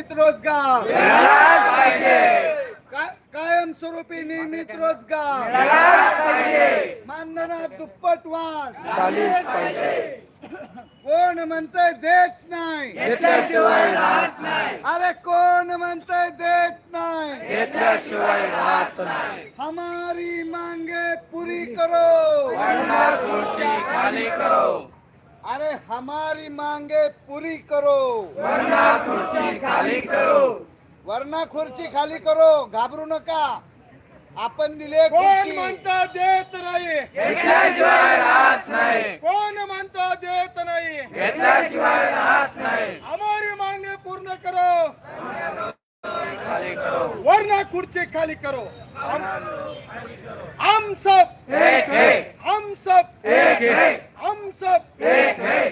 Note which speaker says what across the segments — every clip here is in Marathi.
Speaker 1: नियमित रोजगार, कायमस्वरूपी नियमित रोजगार, मानधनात दुप्पट वाढ झालीच पाहिजे. कोण म्हणतंय देत नाही,
Speaker 2: घेतल्याशिवाय राहत नाही.
Speaker 1: अरे कोण म्हणतंय देत नाही,
Speaker 2: घेतल्याशिवाय राहत नाही.
Speaker 1: हमारी मांगे पूरी करो,
Speaker 2: वरना खुर्ची खाली करो.
Speaker 1: अरे हमारी मांगे पूरी करो,
Speaker 2: वरना खुर्ची खाली करो.
Speaker 1: वरना खुर्ची खाली करो. घाबरू नका, आपण दिले.
Speaker 3: कोण म्हणतं देत नाही,
Speaker 2: घेतल्याशिवाय राहत नाही.
Speaker 3: कोण म्हणतं देत नाही,
Speaker 2: घेतल्याशिवाय राहत नाही.
Speaker 3: हमारी मांगे पूर्ण करो,
Speaker 2: खाली करो.
Speaker 3: वरना खुर्ची खाली करो. हम सब
Speaker 2: एक है,
Speaker 3: हम सब
Speaker 2: एक है,
Speaker 3: हम सब
Speaker 2: एक है.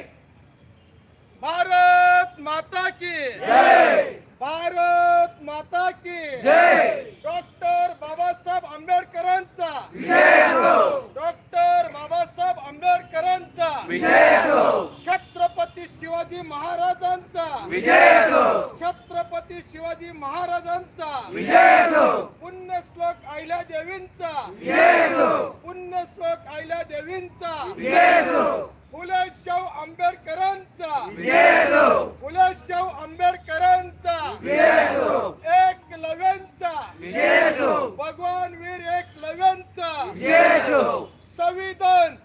Speaker 3: भारत माता की
Speaker 2: जय,
Speaker 3: भारत माता की
Speaker 2: जय.
Speaker 3: डॉक्टर बाबासाहेब आंबेडकरांचा
Speaker 2: विजय असो,
Speaker 3: डॉक्टर बाबासाहेब आंबेडकरांचा
Speaker 2: विजय असो,
Speaker 3: छत्रपती शिवाजी महाराजांचा
Speaker 2: विजय असो,
Speaker 3: छत्रपती शिवाजी महाराजांचा
Speaker 2: विजय असो,
Speaker 3: पुण्यश्लोक आहिल्या देवींचा
Speaker 2: विजय असो,
Speaker 3: पुण्यश्लोक आहिल्या देवींचा
Speaker 2: विजय असो,
Speaker 3: फुले शाहू आंबेडकरांचा
Speaker 2: विजय असो,
Speaker 3: फुले शाहू आंबेडकरांचा
Speaker 2: विजय असो,
Speaker 3: एकलव्यांचा
Speaker 2: विजय असो,
Speaker 3: भगवान वीर एकलव्यांचा
Speaker 2: विजय असो.
Speaker 3: संविधान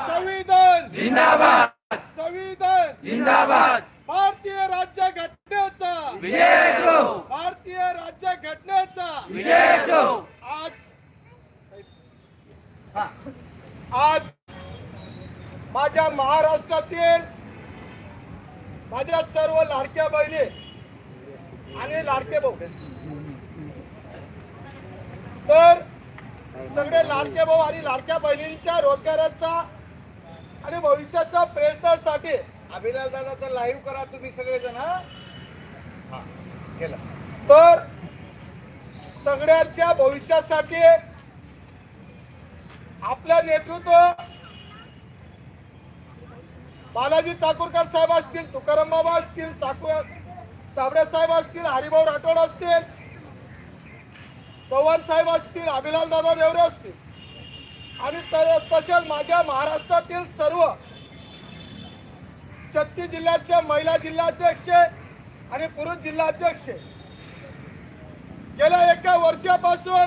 Speaker 3: संविधान
Speaker 2: जिंदाबाद,
Speaker 3: संविधान
Speaker 2: जिंदाबाद.
Speaker 3: भारतीय राज्य घटनेचा
Speaker 2: विजय असो,
Speaker 3: भारतीय राज्य घटनेचा
Speaker 2: विजय असो.
Speaker 3: आज माझ्या महाराष्ट्रातील माझ्या सर्व लाडक्या बहिणी आणि लाडके भाऊ, तर सगळे लाडके भाऊ आणि लाडक्या बहिणींच्या रोजगाराचा आणि भविष्याच्या प्रयत्नासाठी
Speaker 1: अभिलाल दादाचा लाईव्ह करा तुम्ही सगळेजण. हा केलं
Speaker 3: तर सगळ्यांच्या भविष्यासाठी आपलं नेतृत्व बालाजी चाकूरकर साहेब असतील, तुकाराम बाबा असतील, साबळे साहेब असतील, हरिभाऊ राठोड असतील, चव्हाण साहेब असतील, अभिलाल दादा देवरे असतील आणि तसेच माझ्या महाराष्ट्रातील सर्व 36 जिल्ह्याचे महिला जिल्हाध्यक्ष आणि पुरुष जिल्हाध्यक्ष गेल्या एका वर्षापासून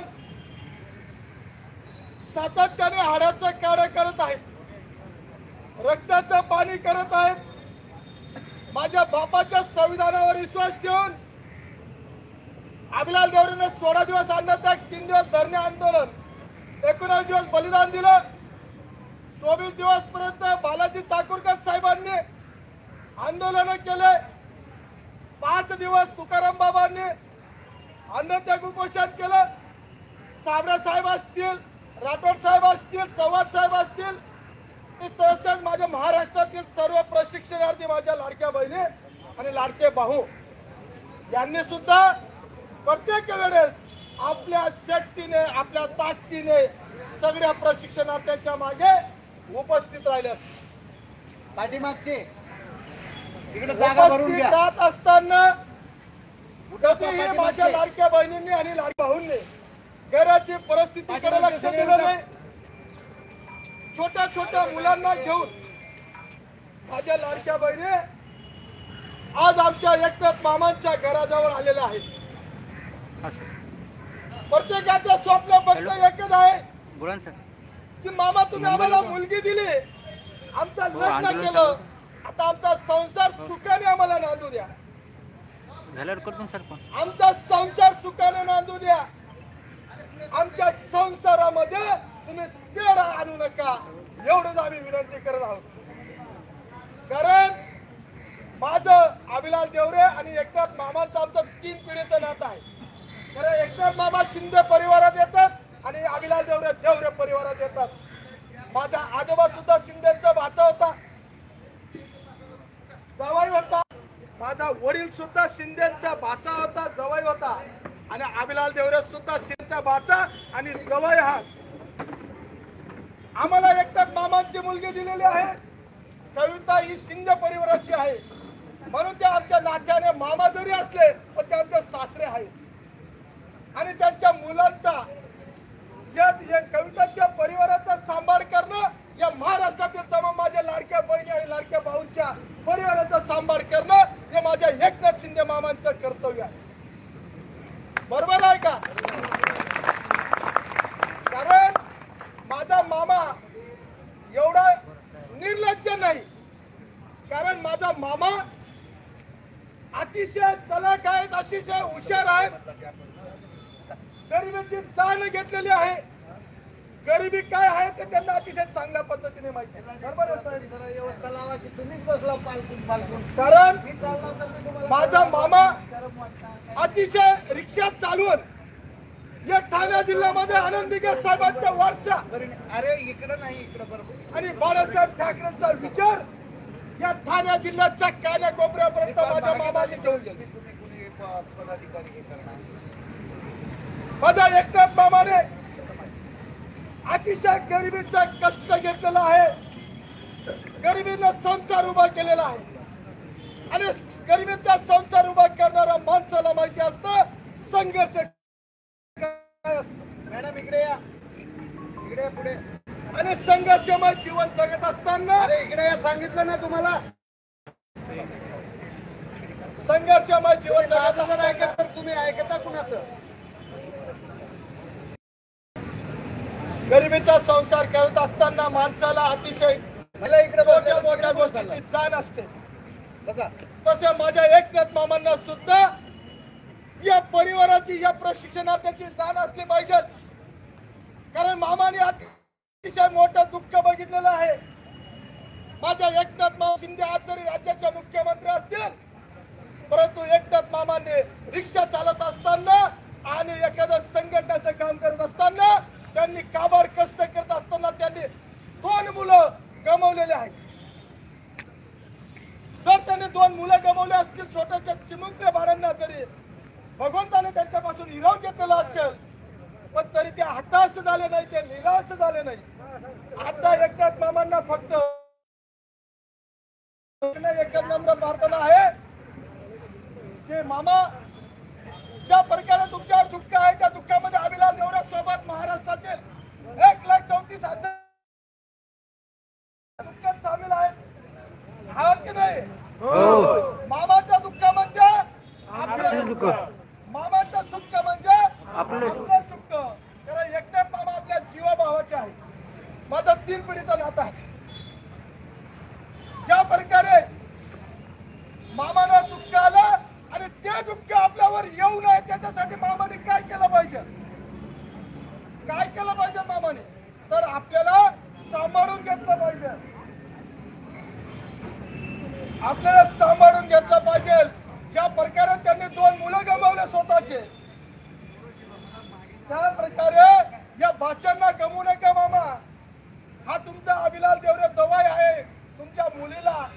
Speaker 3: सातत्याने हाडाचं कार्य करत आहेत, रक्ताचं पाणी करत आहेत. माझ्या बापाच्या संविधानावर विश्वास ठेवून अभिलाल देवरेने 16 दिवस अन्नत्याग, 3 दिवस धरणे आंदोलन, 19 दिवस बलिदान दिलं. 24 दिवस पर्यंत बालाजी चाकूरकर साहेबांनी आंदोलन केले. 5 दिवस तुकाराम बाबांनी अन्नत्याग उपोषण केलं. साबळे साहेब असतील, राठोड साहेब असतील, चव्हाण साहेब असतील, तसेच माझ्या महाराष्ट्रातील सर्व प्रशिक्षणार्थी माझ्या लाडक्या बहिणी आणि लाडके भाऊ यांनी सुद्धा प्रत्येक वेळेस आपल्या शक्तीने, आपल्या ताकदीने सगळ्या प्रशिक्षणार्थ्यांच्या मागे उपस्थित राहिले असते.
Speaker 1: पाठीमागचे इकडे जागा भरून घ्या.
Speaker 3: राहत असताना कधीही माझ्या लाडक्या बहिणींनी आणि लाडक्या भाऊंनी घराची परिस्थितीकडे लक्ष दिलं नाही. छोट्या छोट्या मुलांना घेऊन माझ्या लाडक्या बहिणी आज आमच्या एकनाथ मामांच्या घराजवळ आलेल्या आहेत. प्रत्येकाचं स्वप्न फक्त एकच आहे की मामा तुम्ही आम्हाला मुलगी दिली, आमचं लग्न केलं, आता आमचा संसार सुखाने आम्हाला नांदू द्या, आमचा संसार सुखाने नांदू द्या, आमच्या संसारामध्ये तुम्ही तेढा आणू नका, एवढंच आम्ही विनंती करत आहोत. कारण माझं अभिलाल देवरे आणि एकनाथ मामांचं आमचं 3 पिढीचं नातं आहे. कारण एकनाथ मामा शिंदे परिवारात येतात आणि अभिलाल देवरे देवरे परिवारात येतात. माझा आजोबा सुद्धा शिंदेचा भाचा होता, जवाई होता. माझा वडील सुद्धा शिंदेचा भाचा होता, जवाई होता. आणि अभिलाल देवरे सुद्धा शिंदेचा भाचा आणि जवाई हा. आम्हाला एकनाथ मामांची मुलगी दिलेली आहे. कविता ही शिंदे परिवाराची आहे. म्हणून ते आमच्या नात्याने मामा जरी असले पण ते आमचे सासरे आहेत आणि त्यांच्या मुलांचा या कविताच्या परिवाराचा सांभाळ करणं या महाराष्ट्रातील तमाम माझ्या लाडक्या बहिणी आणि लाडक्या भाऊंच्या परिवाराचा सांभाळ करणं हे माझ्या एकनाथ शिंदे मामांचं कर्तव्य आहे. बरोबर आहे का? कारण माझा मामा एवढा निर्लज्ज नाही. कारण माझा मामा अतिशय चलाक आहेत, अतिशय हुशार आहेत. गरिबीची जाण घेतलेली आहे. गरिबी काय आहे ते त्यांना अतिशय चांगल्या पद्धतीने माहिती आहे. बरोबर आहे साहेब? कारण माझा मामा अतिशय रिक्षा चालवून या ठाणे जिल्ह्यामध्ये आनंद दिघे साहेबांचा वारसा
Speaker 1: अरे इकडे नाही, इकडे बरोबर.
Speaker 3: आणि बाळासाहेब ठाकरेंचा विचार या ठाणे जिल्ह्याच्या कानाकोपऱ्यापर्यंत माझ्या मामाने घेऊन गेले. माझ्या एकनाथ मामाने अतिशय गरिबीचा कष्ट घेतलेला आहे. गरिबीनं संसार उभा केलेला आहे आणि गरिबीचा संसार उभा करणाऱ्या माणसाला माहिती असतं संघर्ष काय असतं.
Speaker 1: मॅडम इकडे या, इकडे पुढे.
Speaker 3: आणि संघर्षमय जीवन जगत असताना
Speaker 1: अरे इकडे या, सांगितलं ना तुम्हाला.
Speaker 3: संघर्षमय जीवन जगत
Speaker 1: माझं जर
Speaker 3: असताना
Speaker 1: ऐकत तर तुम्ही ऐकता कुणाचं?
Speaker 3: गरिबीचा संसार करत असताना माणसाला अतिशय
Speaker 1: मला इकडे
Speaker 3: छोट्या मोठ्या गोष्टीची जाण असते.
Speaker 1: बसा.
Speaker 3: तसे माझ्या एकनाथ मामांना सुद्धा या परिवाराची या प्रशिक्षणार्थीची जाण असली पाहिजे. कारण मामाने अतिशय मोठं दुःख बघितलेलं आहे. माझ्या एकनाथ मामा शिंदे आज जरी राज्याचे मुख्यमंत्री असतील परंतु एकनाथ मामाने रिक्षा चालत असताना आणि एखाद्या संघटनाचं काम करत असताना त्यांनी काबाड कष्ट करत असताना त्यांनी 2 मुलं गमावलेले आहेत. जर त्यांनी 2 मुलं गमावले असतील छोट्याशा चिमुकल्या बाळांना जरी भगवंताने त्यांच्यापासून हिरावून घेतलेला असेल पण तरी ते हताश झाले नाही, ते निराश झाले नाही. आता एकनाथ मामांना फक्त एकच नंबर प्रार्थना आहे की मामा ज्या प्रकारे तुमच्यावर दुःख आहे त्या दुःखामध्ये अभिलाष देवरा सोबत महाराष्ट्रातील 1,34,000 दुःखात सामील आहेत. आहात की नाही? मामाचं दुःख म्हणजे आपलं दुःख, मामाचं सुख म्हणजे आपलं सुख. कारण एकनाथ मामा आपल्या जीवाभावाचे आहे. माझा 3 पिढीचा नाता आहे. ज्या प्रकारे मामाला दुःख आलं आणि ते दुःख आपल्यावर येऊ नये त्याच्यासाठी मामाने काय केलं पाहिजे? काय केलं पाहिजे मामाने? तर आपल्याला सांभाळून घेतलं पाहिजे. आपल्याला सांभाळून घेतलं पाहिजे. ज्या प्रकारे त्यांनी 2 मुलं गमावले स्वतःचे त्या प्रकारे या बाच्यांना गमवू नका मामा. हा तुमचा अभिलाष देवरे जवळ आहे. तुमच्या मुलीला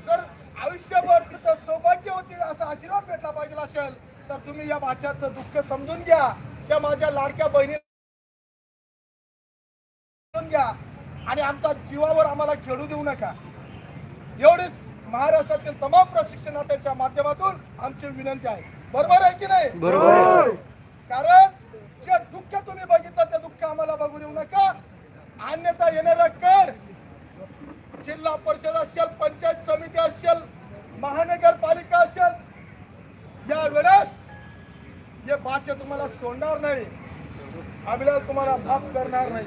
Speaker 3: जर आयुष्यभर तिचं सौभाग्य होतील असा आशीर्वाद भेटला पाहिजे असेल तर तुम्ही या बाच्याचं दुःख समजून घ्या. त्या माझ्या लाडक्या बहिणीला समजून घ्या आणि आमच्या जीवावर आम्हाला खेळू देऊ नका. एवढीच महाराष्ट्रातील तमाम प्रशिक्षणार्थींच्या माध्यमातून आमची विनंती आहे. बरोबर आहे की नाही?
Speaker 2: बरोबर.
Speaker 3: कारण जे दुःख तुम्ही बघितलं ते दुःख आम्हाला बघू देऊ नका. अन्यथा येणारा कर जिल्हा परिषद असेल, पंचायत समिती असेल, महानगरपालिका असेल या वेळेस हे बाचे तुम्हाला सोडणार नाही. अभिलाष तुम्हाला माफ करणार नाही.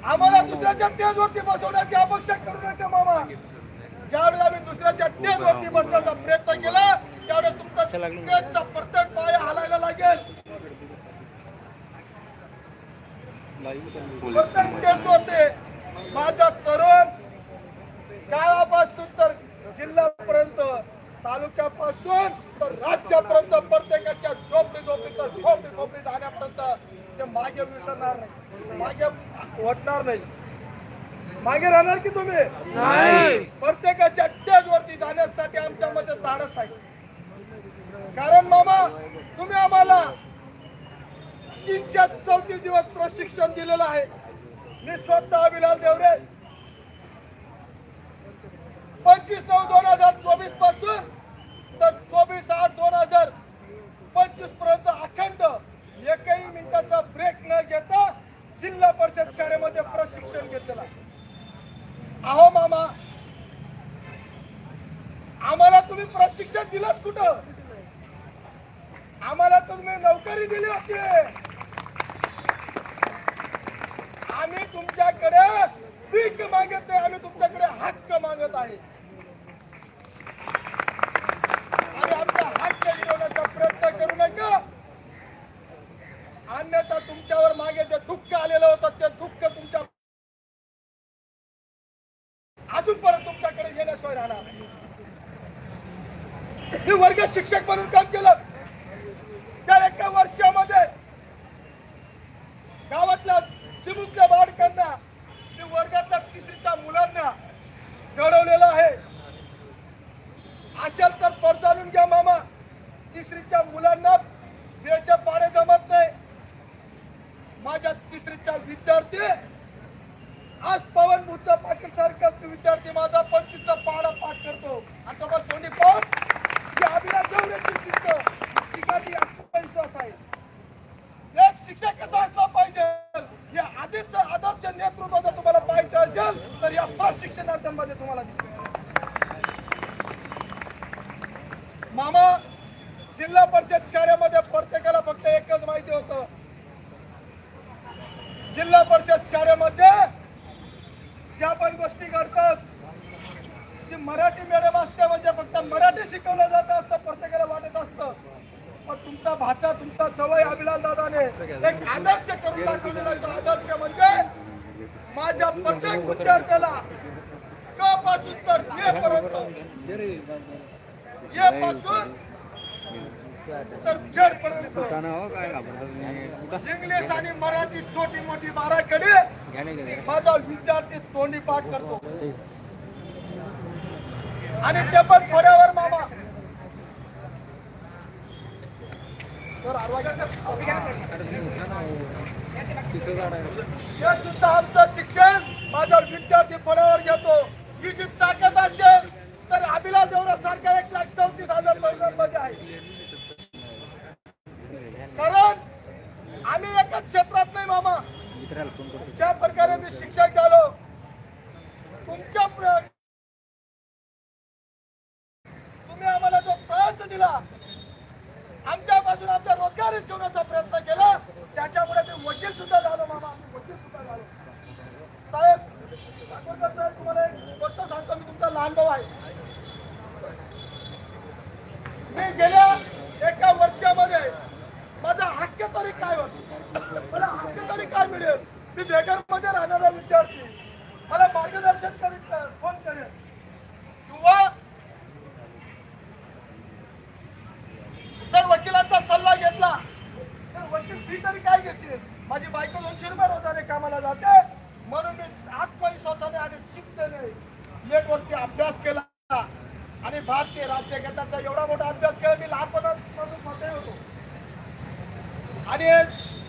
Speaker 3: आम्हाला दुसऱ्याच्या स्टेजवरती बसवण्याची अपेक्षा करू नका मामा. ज्यावेळेस आम्ही दुसऱ्याच्या स्टेजवरती बसण्याचा प्रयत्न केला त्यावेळेस तुमचा स्टेजचा प्रत्येक पाया हलायला लागेल. प्रत्येक स्टेजवरती माझा तरुण गावापासून तर जिल्ह्यापर्यंत तालुक्यापासून तर राज्यापर्यंत प्रत्येकाच्या झोपडी तर झोपडी जाण्यापर्यंत ते मागे विसरणार नाही, मागे हटणार नाही. मागे राहणार की तुम्ही
Speaker 2: नाही.
Speaker 3: प्रत्येकाच्या स्टेजवरती जाण्यासाठी आमच्यामध्ये धाडस आहे. कारण मामा तुम्ही आम्हाला 334 दिवस प्रशिक्षण दिलेलं आहे. मी स्वतः अभिलाष देवरे 25/9/2024 पासून तर 24/8/2025 पर्यंत अखंड एकही मिनिटाचा ब्रेक न घेता जिल्हा परिषद शाळेमध्ये प्रशिक्षण घेतलेलं. अहो मामा, आम्हाला तुम्ही प्रशिक्षण दिलंच कुठं? आम्हाला तुम्ही नोकरी दिली होती. आम्ही तुमच्याकडे भीक मागत नाही, आम्ही तुमच्याकडे हक्क मागत आहे. आणि आमचा हक्क मिळवण्याचा प्रयत्न करू नका, अन्यथा तुमच्यावर मागे जे दुःख आलेलं होतं ते दुःख तुमच्या अजूनपर्यंत तुमच्याकडे येण्याशिवाय राहणार. मी वर्ग शिक्षक म्हणून काम केलं. त्या एका वर्षामध्ये गावातल्या चिमुकल्या बालकांना, वर्गातल्या 3रीच्या मुलांना घडवलेलं आहे. असेल तर परचालून घ्या मामा. 3रीच्या मुलांना वेळचे पाडे जमत नाही. माझ्या 3रीचा विद्यार्थी आज पवन बुद्ध पाटील सारखा विद्यार्थी माझा 25चा पाडा पाठ करतो. आता बस दोन्ही पाठ अभिनव देवरेची विश्वास आहे. एक शिक्षक कसा असला पाहिजे, या आदर्श नेतृत्व जर तुम्हाला पाहिजे असेल तर या प्रशिक्षणार्थ्यांमध्ये तुम्हाला दिसेल. मामा, जिल्हा परिषद शाळेमध्ये प्रत्येकाला फक्त एकच माहिती होतं. जिल्हा परिषद शाळेमध्ये ज्या पण गोष्टी घडतात ती मराठी मीडियम असते, म्हणजे फक्त मराठी शिकवलं जातं असं प्रत्येकाला वाटत असतं. पण तुमचा भाचा, तुमचा जवळ अभिलाल दादाने एक आदर्श करून दाखवलेला. आदर्श म्हणजे माझ्या प्रत्येक विद्यार्थ्याला क पासून तर ये पर्यंत, ये पासून तर झेड पर्यंत इंग्लिश आणि मराठी छोटी मोठी बाराखडी माझा विद्यार्थी तोंडी पाठ करतो. आणि ते पण फळ्यावर मामा. सर हे सुद्धा आमचं शिक्षण माझा विद्यार्थी फळ्यावर घेतो. ही जी ताकद असेल तर अभिलाष देवरा सारख्या 1,34,000 तरुणांमध्ये आहे. कारण आम्ही एकाच क्षेत्रात नाही मामा. ज्या प्रकारे मी शिक्षक झालो, तुमच्या तुम्ही आम्हाला जो त्रास दिला, आमच्यापासून आमचा रोजगार हिसकवण्याचा प्रयत्न केला, त्याच्यामुळे मी वकील सुद्धा झालो मामा. वकील सुद्धा झालो. साहेब, तुम्हाला एक गोष्ट सांगतो, मी तुमचा लहान भाऊ आहे. मी गेल्या एका वर्षामध्ये माझा हक्क तरी काय होतो, मला हक्क तरी काय मिळेल. मी बेगर मध्ये राहणारा विद्यार्थी, मला मार्गदर्शन करीत फोन करेल किंवा जर वकिलांचा सल्ला घेतला तर वकील फी तरी काय घेतील. माझी बायको 200 रुपये रोजाने कामाला जाते, म्हणून मी आत्मविश्वासाने आणि चिंतेने नेटवरती अभ्यास केला आणि भारतीय राज्य गटाचा एवढा मोठा अभ्यास केला. मी लहानपणापासून मोठे होतो आणि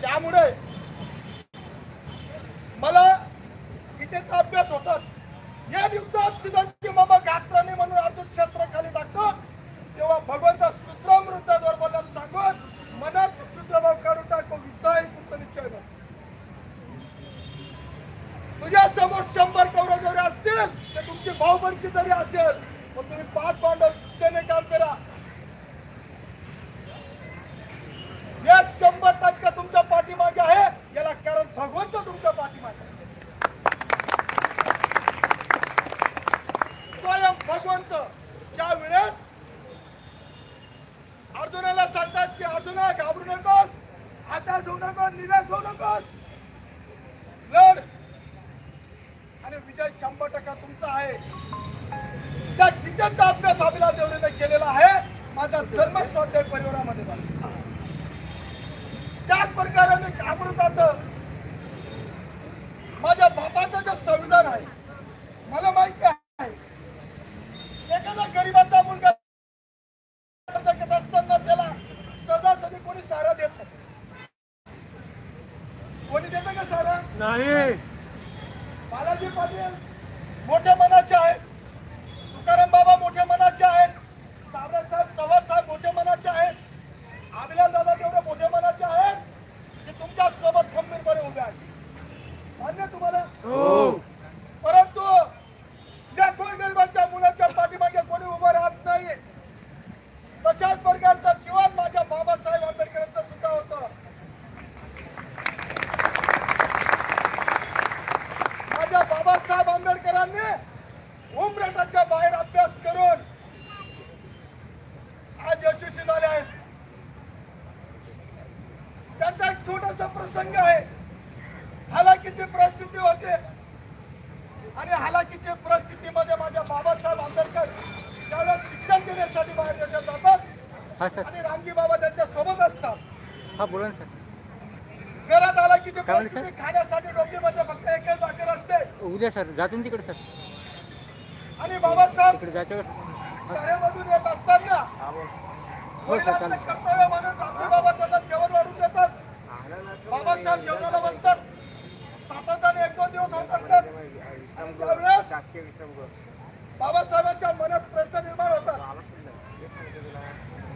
Speaker 3: त्यामुळे मला गीतेचा अभ्यास होताच. या युद्धात सिद्धांती मामा गात्राने म्हणून अर्जुन शस्त्र खाली टाकतो तेव्हा भगवंत सूत्रमृताद्वार बोलला सांगून मनात सूत्रभाव काढून टाको. युद्ध आहे पुढचा निश्चय. तुझ्या समोर 100 कौरव जरी असतील तर तुमची भाऊबंदी जरी असेल पण तुम्ही 5 पांडव शिस्तीने काम करा. या 100% तुमच्या पाठीमागे आहे, याला कारण भगवंत तुमच्या पाठीमागे. स्वयं भगवंत ज्या वेळेस अर्जुनाला सांगतात की अर्जुना घाबरू नकोस, हताश होऊ नकोस, निराश होऊ नकोस, लढ आणि विजय 100% तुमचा आहे. त्या गीतेचा अभ्यास अभिलाष देवरेने केलेला आहे. माझा जन्म स्वाध्याय परिवारामध्ये झाला. त्याच प्रकारे मी अमृताचं माझ्या बापाचं जे संविधान आहे मला माहिती आहे. एखादा गरीबाचा मुलगा असताना त्याला सजासजी कोणी सारा देत नाही. कोणी देतं का सारा? नाही. बालाजी पाटील मोठ्या मनाचे आहे. तुकाराम बाबा मोठ्या मनाचे आहेत, साहेब चव्हाण साहेब मोठ्या मनाचे आहेत, अभिलाल दादा तेवढे मोठ्या मनाचे आहेत की तुमच्या सोबत खंबीरपणे उभे आहेत. मान्य तुम्हाला? परंतु या गोरगरिबांच्या मुलाच्या पाठीमागे कोणी उभं राहत नाही. तशाच प्रकारचं जीवन माझ्या बाबासाहेब आंबेडकरांचं सुद्धा होतं. माझ्या बाबासाहेब आंबेडकरांनी उमरटाच्या बाहेर अभ्यास करून आज यशस्वी झाले आहेत. त्यांचा एक छोटासा प्रसंग आहे. हालाकीची परिस्थिती होते आणि हालाकीच्या परिस्थितीमध्ये माझ्या बाबासाहेब आंबेडकर त्यावेळेस शिक्षण देण्यासाठी बाहेर देशात जातात आणि रामजी बाबा त्यांच्या सोबत असतात.
Speaker 2: हा बोला सर.
Speaker 3: घरात हालाकीची परिस्थिती खाण्यासाठी डोंगरीमध्ये फक्त एकच भाकर असते.
Speaker 2: उद्या सर जातून तिकडे सर.
Speaker 3: आणि बाबासाहेब
Speaker 2: तिकडे जायचं
Speaker 3: शाळेमधून येत असताना वडिलांचं कर्तव्य म्हणून रामजी बाबा त्यांना जेवण वाढून देतात. बाबासाहेब जेवणाला बसतात. सातत्याने 1-2 दिवस होत असतात. त्यावेळेस बाबासाहेबांच्या मनात प्रश्न निर्माण होतात.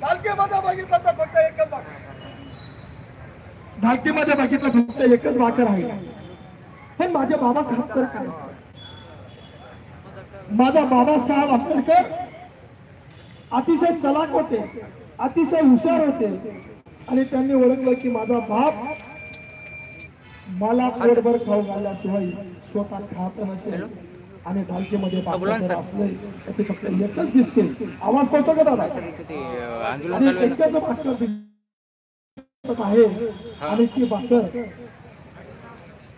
Speaker 3: ढालकीमध्ये बघितलं तर फक्त एकच भाकर. ढालकीमध्ये बघितलं फक्त एकच भाकर आहे. पण माझे बाबा खात तर काय? माझा बाबासाहेब आंबेडकर अतिशय चलाक होते, अतिशय हुशार होते आणि त्यांनी ओळखलं की माझा बाप मला पोटभर खाऊ घालल्याशिवाय स्वतः खात नसेल आणि ढालकीमध्ये भाकर असले तर ते फक्त एकच दिसते. आवाज पडतो का दादा? आणि एकच भाकर दिसत आहे आणि ती भाकर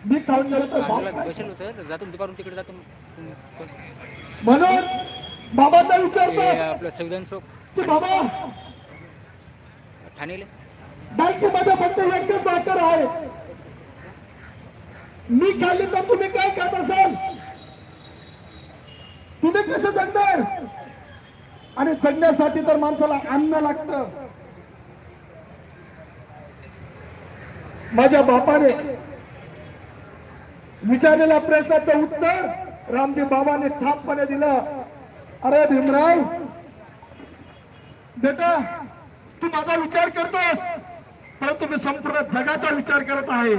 Speaker 3: मी खाऊन गेलो तर
Speaker 2: सर. जातून दुपारून तिकडे जातो
Speaker 3: म्हणून बाबांना विचारतो
Speaker 2: आपलं संविधान चौक
Speaker 3: की बाबा
Speaker 2: ठाणेले
Speaker 3: ढालकीमध्ये फक्त एकच भाकर आहे, मी खाल्ली तर तुम्ही काय करत असाल? तुम्ही कसं जगणार? आणि जगण्यासाठी तर माणसाला अन्न लागतं. माझ्या बापाने विचारलेल्या प्रश्नाचं उत्तर रामजी बाबाने ठामपणे दिलं. अरे भीमराव बेटा, तू माझा विचार करतोस परंतु मी संपूर्ण जगाचा विचार करत आहे.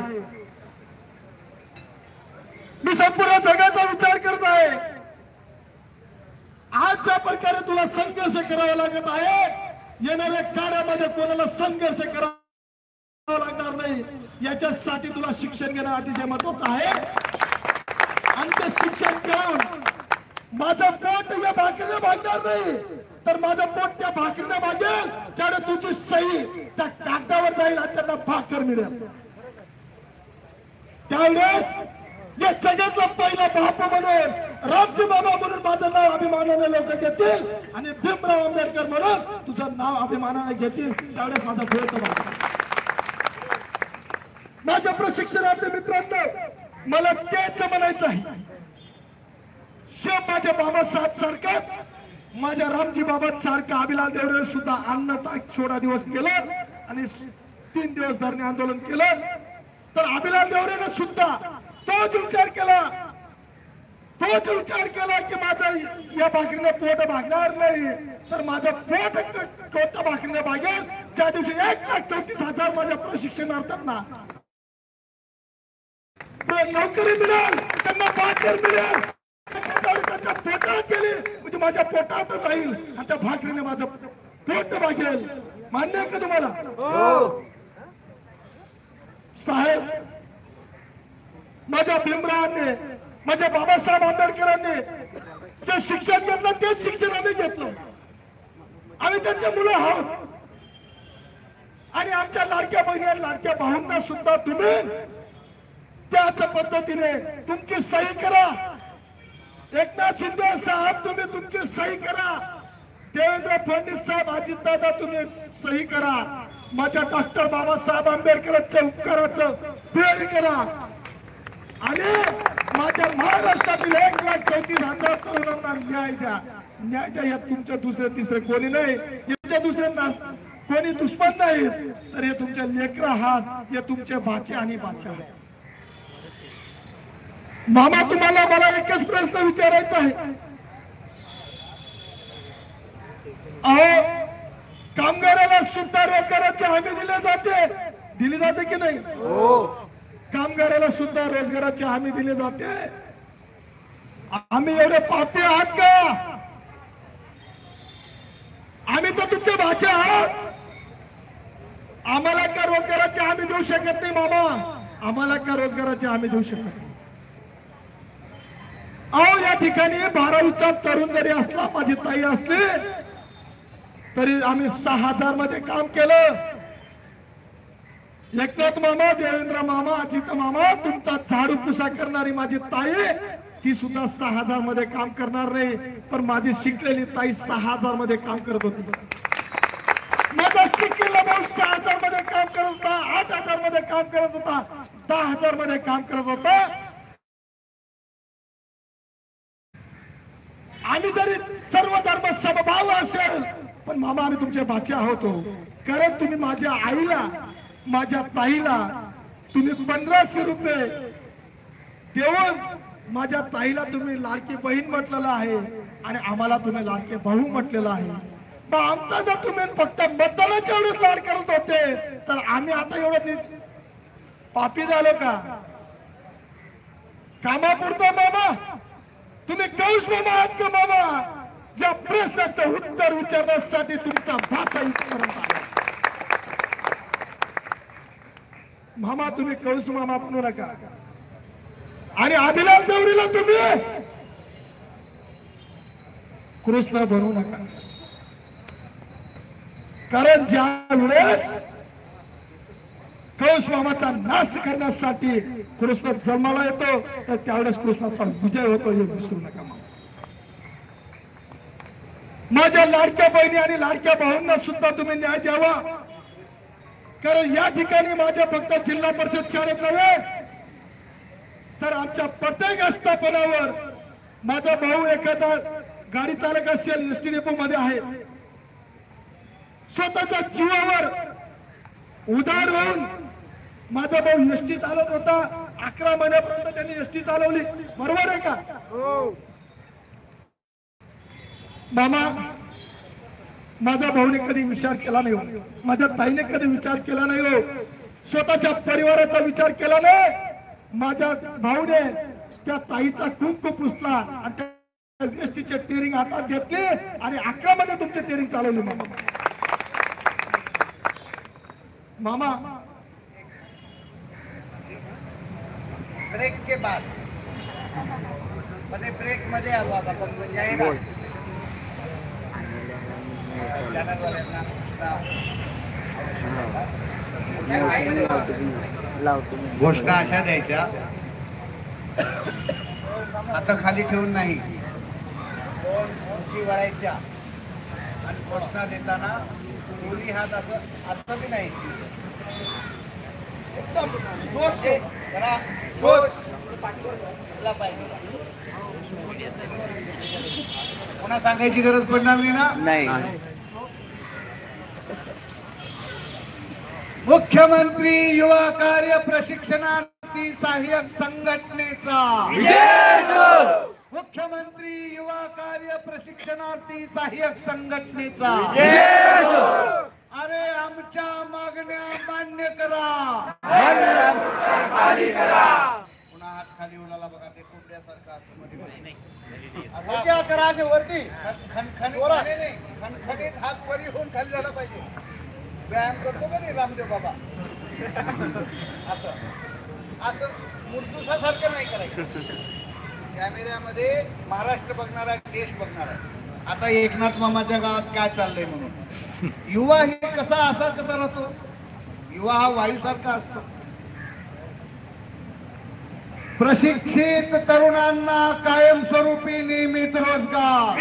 Speaker 3: मी संपूर्ण जगाचा विचार करत आहे. आज ज्या प्रकारे तुला संघर्ष करावा लागत आहे, येणाऱ्या काळामध्ये कोणाला संघर्ष करावा लागणार नाही. याच्यासाठी तुला शिक्षण घेणं अतिशय महत्वाचं आहे. आणि ते शिक्षण घेऊन माझं पोट या भाकरीने भागणार नाही, तर माझं पोट त्या भाकरीने भागेल ज्याने तुझी सही त्या कागदावर जाईल आणि त्यांना भाकर मिळेल. त्यावेळेस या जगातला पहिला बाप म्हणून रामजी बाबा म्हणून माझं नाव अभिमानाने लोक घेतील आणि भीमराव आंबेडकर म्हणून तुझं नाव अभिमानाने घेतील. त्यावेळेस माझा भेद माझ्या प्रशिक्षणार्थी मित्रांनो, मला तेच म्हणायचं आहे. माझ्या बाबासाहेब सारखाच माझ्या रामजी बाबा सारखा अभिलाल देवरे सुद्धा अन्न ताक 16 दिवस केलं आणि 3 दिवस धरणे आंदोलन केलं. तर अभिलाल देवरेने सुद्धा तोच विचार केला की माझा या भाकरीने पोट भागणार नाही, तर माझं पोट भाकरीने भागेल ज्या दिवशी 1,34,000 माझ्या प्रशिक्षणार्थ्यांना नोकरी मिळेल, त्यांना भाकर मिळेल. त्याच्या पोटात गेली म्हणजे माझ्या पोटात जाईल आणि त्या भाकरीने माझं पोट भागेल. मान्य आहे का तुम्हाला? साहेब, माझ्या भीमरावांनी, माझ्या बाबासाहेब आंबेडकरांनी जे शिक्षण घेतलं तेच शिक्षण आम्ही घेतलं. आम्ही त्यांचे मुलं आहोत आणि आमच्या लाडक्या बहिणी लाडक्या भाऊंना सुद्धा तुम्ही त्याच पद्धतीने तुमची सही करा. एकनाथ शिंदे साहेब तुम्ही तुमची सही करा. देवेंद्र फडणवीस साहेब, अजितदादा तुम्ही सही करा. माझ्या डॉक्टर बाबासाहेब आंबेडकरांच्या उपकाराचं फेड करा आणि माझ्या महाराष्ट्रातील 1,34,000 तरुणांना न्याय द्या. न्याय द्या. यात तुमच्या दुसरे तिसरे कोणी नाही. याच्या दुसऱ्यांना कोणी दुश्मन नाही, तर हे तुमचे लेकर आहात, हे तुमचे भाचे आणि बाचे आहेत. मामा, तुम्हाला मला एकच प्रश्न विचारायचा आहे. अहो कामगाराला सुद्धा रोजगाराची हमी दिली जाते की नाही? कामगाराला सुद्धा रोजगाराची हमी दिली जाते. आम्ही एवढे पापी आहात का? आम्ही तर तुमचे भाचे आहात. आम्हाला का रोजगाराची हमी देऊ शकत नाही मामा? आम्हाला का रोजगाराची हमी देऊ शकत नाही? अहो या ठिकाणी 12वीचा तरुण जरी असला, माझी ताई असली, तरी आम्ही 6000 मध्ये काम केलं. एकनाथ मामा, देवेंद्र मामा, अजित मामा, तुमचा झाडू पुसा करणारी माझी ताई ती सुद्धा 6000 मध्ये काम करणार नाही. पण माझी शिकलेली ताई 6000 मध्ये काम करत होती. माझा शिकलेला भाऊ 6000 मध्ये काम करत होता, 8000 मध्ये काम करत होता, 10000 मध्ये काम करत होता. आम्ही जरी सर्व धर्म समभाव असेल, पण मामा आम्ही तुमचे भाचे आहोत. कारण तुम्ही माझ्या आईला, माझ्या ताईला तुम्ही 1500 रुपये देऊन माझ्या ताईला तुम्ही लाडकी बहीण म्हटलेलं आहे आणि आम्हाला तुम्ही लाडके भाऊ म्हटलेलं आहे. मग आमचा जर तुम्ही फक्त मतदानाच्या एवढेच लाड करत होते, तर आम्ही आता एवढं पापी झालो का? कामापुरतं मामा तुम्ही कौश मामा आहात का मामा? या प्रश्नाचं उत्तर विचारण्यासाठी तुमचा भाचा इथपर्यंत आला. मामा तुम्ही कौश मामा म्हणू नका. आणि अभिलाल देवरीला तुम्ही कृष्ण बनवू नका. कारण ज्या वेळेस कौश मामाचा नाश करण्यासाठी कृष्ण जन्माला येतो, तर त्यावेळेस कृष्णाचा विजय होतो हे विसरू नका. माझ्या लाडक्या बहिणी आणि लाडक्या भाऊंना सुद्धा तुम्ही न्याय द्यावा. कारण या ठिकाणी माझ्या फक्त जिल्हा परिषद शाळेत नव्हे, तर आमच्या प्रत्येक आस्थापनावर माझा भाऊ एखादा गाडी चालक असेल, एसटी डेपो मध्ये आहे, स्वतःच्या जीवावर उदार होऊन माझा भाऊ एसटी चालवत होता. 11 महिन्यापर्यंत त्यांनी एसटी चालवली. बरोबर आहे का? मामा माझ्या भाऊने कधी विचार केला नाही हो. माझ्या ताईने कधी विचार केला नाही हो. स्वतःच्या परिवाराचा विचार केला नाही. माझ्या भाऊने त्या ताईचा कुंकू पुसला आणि त्या एसटीचे टेरिंग हातात घेतले आणि 11 मध्ये तुमचे टेरिंग चालवले. मामा
Speaker 1: ब्रेक के बाद मध्ये ब्रेक मध्ये आलो आता फक्त जाहिरात घोषणा अशा द्यायच्या, आता खाली ठेवून नाही, दोन मुठी वळायच्या आणि घोषणा देताना दोन्ही हात असं बी नाही, एकदम जोश जरा जोश पाहिजे. पुन्हा सांगायची गरज पडणार नाही ना. मुख्यमंत्री युवा कार्य प्रशिक्षणार्थी सहाय्यक संघटनेचा, मुख्यमंत्री युवा कार्य प्रशिक्षणार्थी सहाय्यक संघटनेचा. अरे आमच्या मागण्या मान्य करा. पुन्हा हात खाली उडाला बघा, ते कोंबड्यासारखं असं मध्ये करा असे वरती खणखणीत हात वरी होऊन खाली झाला पाहिजे. व्यायाम करतो का नाही रामदेव बाबा? असं असं मुर्दुसासारखं नाही करायचं. कॅमेऱ्यामध्ये महाराष्ट्र बघणार आहे, देश बघणार आहे. आता एकनाथ मामाच्या गावात काय चाललंय म्हणून. युवा हे कसा राहतो? युवा हा वायूसारखा असतो. प्रशिक्षित तरुणांना कायमस्वरूपी नियमित रोजगार,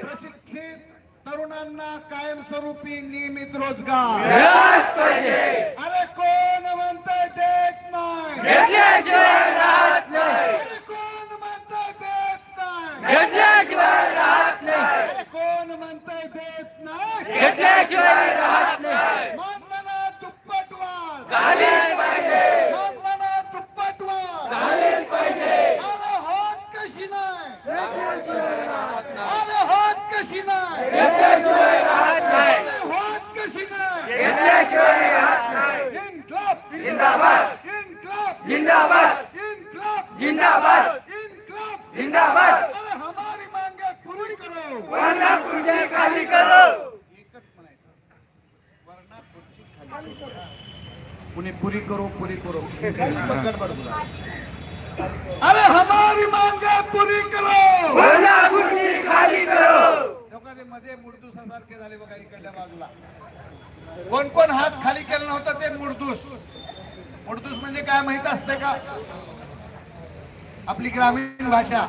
Speaker 1: प्रशिक्षित तरुणांना कायमस्वरूपी नियमित रोजगार. अरे कोण म्हणतंय देत नाही? अरे कोण म्हणतंय देत नाही? अरे कोण म्हणतंय देत नाही? मानधना दुप्पट वाढ झालीच पाहिजे. मानधना दुप्पट वाढ झालीच पाहिजे. अरे होत कशी नाही? अरे होत कशी नाही?
Speaker 3: घेतल्याशिवाय राहत नाही. होत कशी नाही? घेतल्याशिवाय राहत नाही. इन्क्लाब जिंदाबाद. इन्क्लाब जिंदाबाद. इन्क्लाब जिंदाबाद. इन्क्लाब जिंदाबाद. अरे हमारी मांगे पूरी करो, वरना खुर्ची खाली करो. एकच म्हणायचं, वरना खुर्ची खाली करो. पुणे पुरी करो, पुरी करो. अरे हमारी मांगे पूरी करो, वरना खुर्ची खाली करो. लोकांचे मध्ये मुरदुसासारखे झाले बघा इकडल्या बाजूला. कोण कोण हात खाली केला नव्हता ते मुरदूस. मुरदूस म्हणजे काय माहित असते का? आपली ग्रामीण भाषा.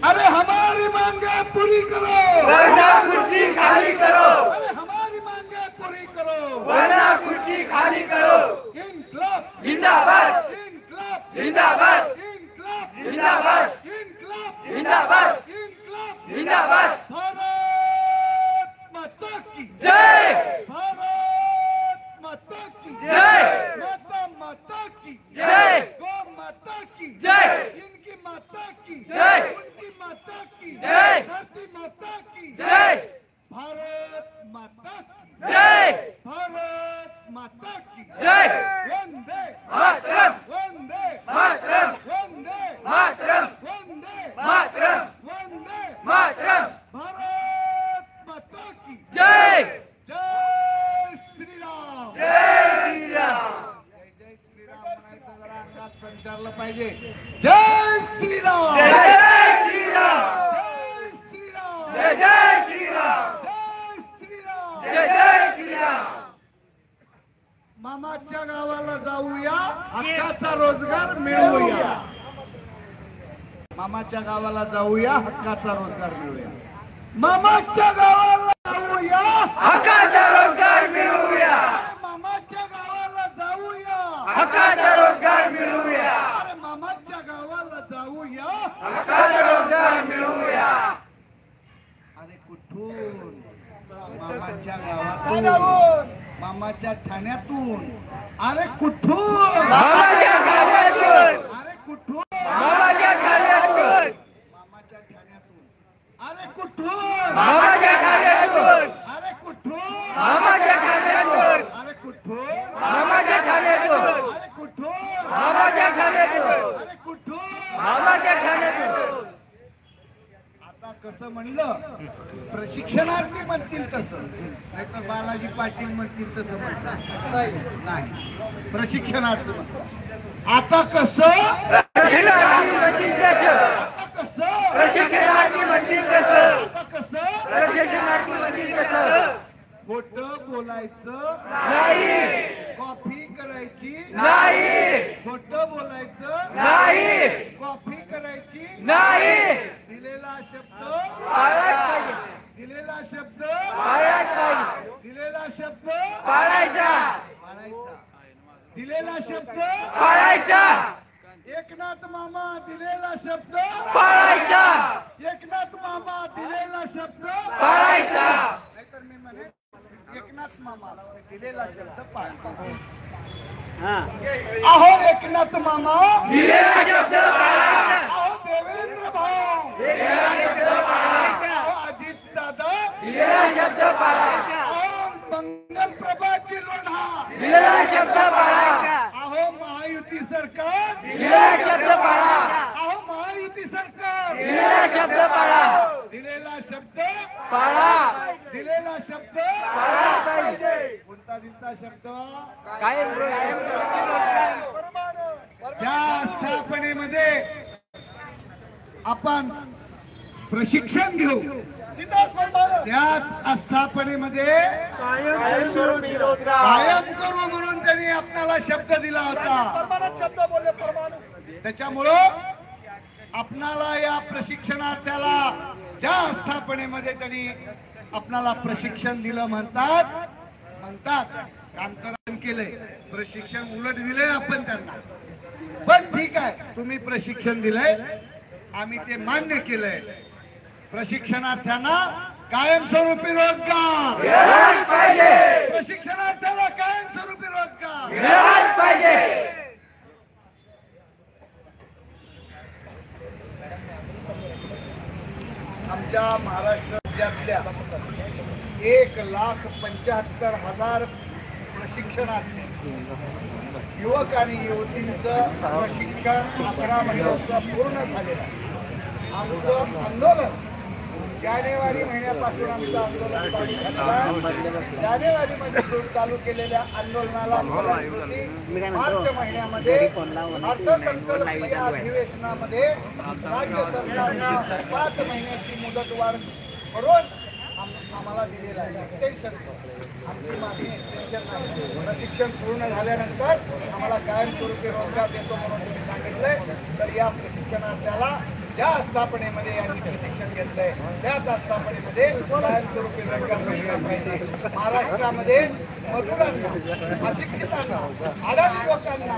Speaker 3: अरे हमारी मांगे पूरी करो, वरना खुर्ची खाली करो. अरे हमारी मांगे पूरी करो, वरना खुर्ची खाली करो. इन्क्लाब जिंदाबाद. इन्क्लाब जिंदाबाद. इन्क्लाब जिंदाबाद. इन्क्लाब जिंदाबाद. इन्क्लाब जिंदाबाद. भारत माता की जय. भारत माता की जय. माता माता की जय. गौ माता की जय. इनकी माता की जय. उनकी माता की जय. धरती माता की जय. भारत माता की जय. भारत माता की जय. वंदे मातरम. वंदे मातरम. वंदे मातरम. वंदे मातरम. वंदे मातरम. भारत माता की जय. जय श्री राम. जय श्री राम. जय जय श्री राम म्हणायचं जरा अंगात संचारलं पाहिजे. जय श्री राम. जय श्री राम. जय श्री राम. जय जय श्री राम. जय श्री राम. जय जय श्री राम. मामाच्या गावाला जाऊया, हक्काचा रोजगार मिळवूया. मामाच्या गावाला जाऊया, हक्काचा रोजगार मिळवूया. मामाच्या गावाला जाऊया, हक्काचा रोजगार मिळवूया. मामाच्या गावाला जाऊया, हक्काचा रोजगार मिळवूया. अरे मामाच्या गावाला जाऊया, हक्काचा रोजगार मिळवूया. अरे कुठून? मामाच्या गावातून, मामाच्या ठाण्यातून. अरे कुठून? मामाच्या गावातून. अरे कुठून? मामाच्या ठाण्यातून. मामाच्या ठाण्यातून. अरे कुठून? मामाच्या ठाण्यातून. अरे कुठून? मामाच्या ठाण्यातून. अरे कुठून? मामाच्या ठाण्यातून. अरे कुठून? मामाच्या ठाण्यातून. अरे कुठून? मामाच्या ठाण्यातून. आता कसं म्हणलं, प्रशिक्षणार्थी म्हणतील तसं, नाहीतर बालाजी पाटील म्हणतील तसं म्हणतात नाही. प्रशिक्षणार्थी म्हणतात. आता कसं? प्रशिक्षणार्थी म्हणतील तसं. आता कसं? प्रशिक्षणार्थी म्हणतील तसं. आता कसं? प्रशिक्षणार्थी म्हणतील तसं. खोटं बोलायचं नाही, कॉफी करायची नाही. खोटं बोलायचं नाही, कॉफी करायची नाही. दिलेला शब्द पाळायचा पाहिजे. दिलेला शब्द पाळायचा पाहिजे. दिलेला शब्द पाळायचा. पाळायचा. दिलेला शब्द पाळायचा. एकनाथ मामा दिलेला शब्द पाळायचा. एकनाथ मामा दिलेला शब्द पाळायचा. नाहीतर मी म्हणे एकनाथ मामा दिलेला शब्द पाळायचा. अहो एकनाथ मामा दिलेला शब्द पाळायचा. अहो देवेंद्र भाऊ दिलेला शब्द पाळायचा. अहो अजित दादा दिलेला शब्द पाळायचा. अहो मंगल प्रभाची लोढा दिलेला शब्द पाळा. अहो महायुती सरकार दिलेला शब्द पाळा. अहो महायुती सरकार दिलेला शब्द पाळा. दिलेला शब्द पाळा. दिलेला शब्द पाळा पाहिजे. कोणता दिलता शब्द? काय? त्या स्थापनेमध्ये आपण प्रशिक्षण घेऊ. त्याच आस्थापनेमध्ये कायम करू म्हणून त्यांनी आपल्याला शब्द दिला होता. शब्द बोलले त्याच्यामुळं आपणाला या प्रशिक्षणार्थ्याला ज्या आस्थापनेमध्ये त्यांनी आपल्याला प्रशिक्षण दिलं म्हणतात नामकरण केलंय. प्रशिक्षण उलट दिलंय आपण त्यांना. पण ठीक आहे, तुम्ही प्रशिक्षण दिलंय, आम्ही ते मान्य केलंय. प्रशिक्षणार्थ्यांना कायमस्वरूपी रोजगार मिळालाच पाहिजे. प्रशिक्षणार्थ्याला कायमस्वरूपी रोजगार मिळालाच पाहिजे. आमच्या महाराष्ट्र
Speaker 1: राज्यातल्या 1,75,000 प्रशिक्षणार्थी युवक आणि युवतींचं प्रशिक्षण 11 महिन्याचं पूर्ण झालेलं आहे. आमचं आंदोलन जानेवारी महिन्यापासून आमचं आंदोलन चालू झालेलं आहे. जानेवारीमध्ये चालू केलेल्या आंदोलनाला मार्च महिन्यामध्ये अर्थसंकल्पीय अधिवेशनामध्ये राज्य सरकारनं 5 महिन्याची मुदतवाढ करून आम्हाला दिलेला आहे. एक्सटेन्शन आमची मागणी एक्सटेन्शन नाही. प्रशिक्षण पूर्ण झाल्यानंतर आम्हाला कायमस्वरूपी रोजगार देतो म्हणून तुम्ही सांगितलंय. तर या प्रशिक्षणार्थ्याला ज्या आस्थापनेमध्ये यांनी प्रशिक्षण घेतलंय त्याच आस्थापनेमध्ये कायमस्वरूपी रोजगार मिळाला पाहिजे. महाराष्ट्रामध्ये मजुरांना, अशिक्षितांना, अडाणी लोकांना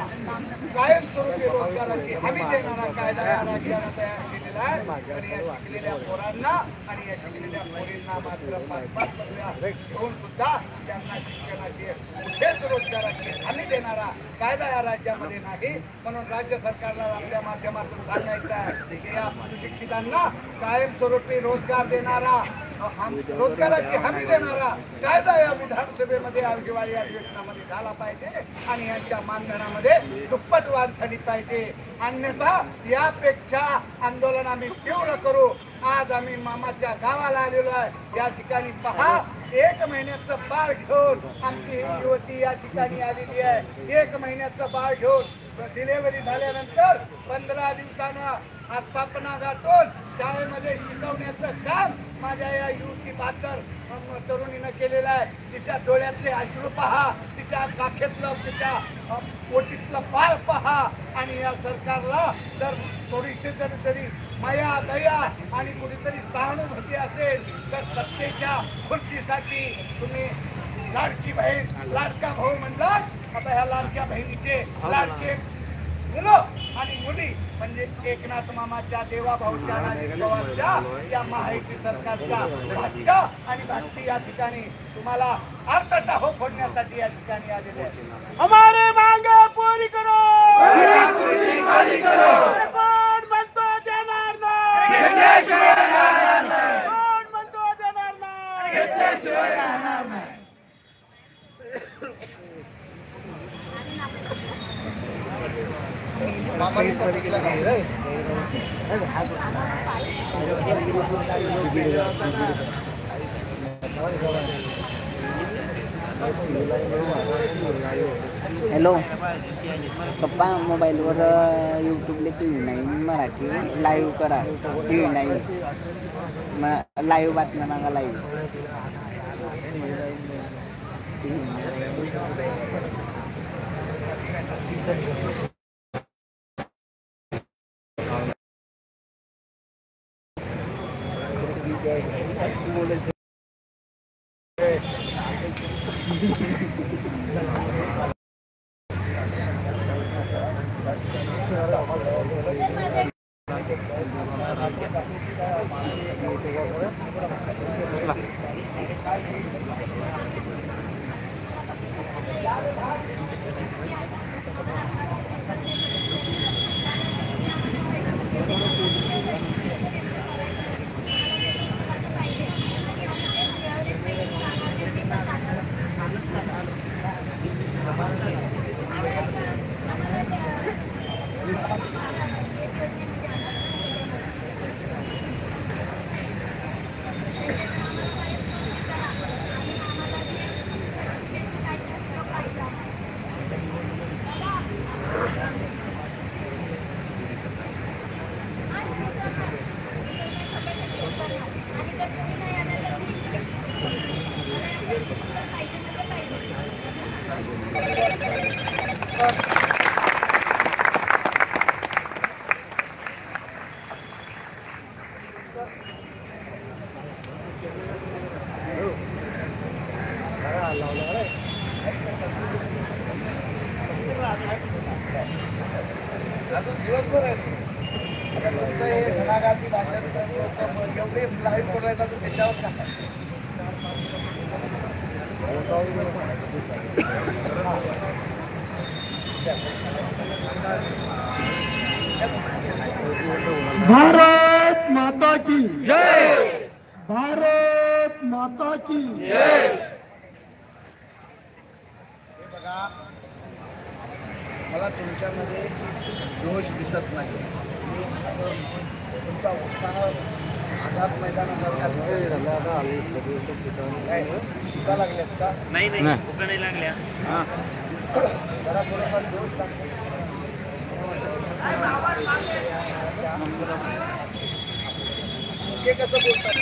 Speaker 1: कायमस्वरूपी रोजगाराची हमी देणारा कायदा या राज्यानं तयार केलेला आहे. तर या शिकलेल्या पोरांना आणि या शिकलेल्या पोरींना मात्र 5-5 पदव्या घेऊन सुद्धा त्यांना शिक्षणाची कुठेच रोजगाराची हमी देणारा कायदा या राज्यामध्ये नाही. म्हणून राज्य सरकारला आपल्या माध्यमातून सांगायचं आहे की या सुशिक्षितांना कायमस्वरूपी रोजगार देणारा, रोजगाराची हमी देणारा कायदा या विधानसभेमध्ये हिवाळी अधिवेशनामध्ये झाला पाहिजे आणि यांच्या मानधनामध्ये दुप्पट वाढ झाली पाहिजे. अन्यथा यापेक्षा आंदोलन आम्ही तीव्र करू. आज आम्ही मामाच्या गावाला आलेलो आहे. या ठिकाणी पहा, 1 महिन्याचं बाळ घेऊन आमची युवती या ठिकाणी आलेली आहे. 1 महिन्याचं बाळ घेऊन डिलेव्हरी झाल्यानंतर 15 दिवसानं आस्थापना गाठून शाळेमध्ये शिकवण्याचं काम माझ्या या युवती बहादर तरुणीनं केलेलं आहे. तिच्या डोळ्यातले अश्रू पहा, तिच्या काखेतलं, तिच्या पोटीतलं बाळ पहा. आणि या सरकारला जर थोडीशी तरी माया, दया आणि कुठेतरी सहानुभूती असेल तर सत्तेच्या खुर्चीसाठी तुम्ही लाडकी बहीण, लाडका भाऊ म्हणलात. आता ह्या लाडक्या बहिणीचे लाडके मुलं आणि मुली म्हणजे एकनाथ मामाच्या, देवा भाऊच्या आणि पवारच्या या महायुती सरकारच्या भाच्या आणि भाची या ठिकाणी तुम्हाला अर्ध टाहो फोडण्यासाठी या ठिकाणी आलेले आहेत.
Speaker 3: हमारे मांगे पूरी करो, कोण म्हणतो देणार नाही, कोण म्हणतो देणार नाही.
Speaker 1: मामाने सांगितलं नाही रे.
Speaker 4: हॅलो पप्पा, मोबाईलवर यूट्यूबला TV9 मराठी लाईव्ह करा. TV9 लाईव्ह बातम्या मागा, लाईव्ह.
Speaker 1: अजून दिवसभर आहे. आता तुमचं हे घनाघाती भाषेत लोक एवढे लाईव्ह बोलायचं अजून त्याच्यावर काय
Speaker 3: भारत माता की जय. भारत माता की
Speaker 1: हे बघा, मला तुमच्यामध्ये दोष दिसत नाही. असं तुमचा उत्साह आझाद मैदानात काय चुका लागल्यात का?
Speaker 5: नाही नाही भुका नाही लागल्या.
Speaker 1: जरा थोडाफार दोष लागतो. ते कसं बोलतात?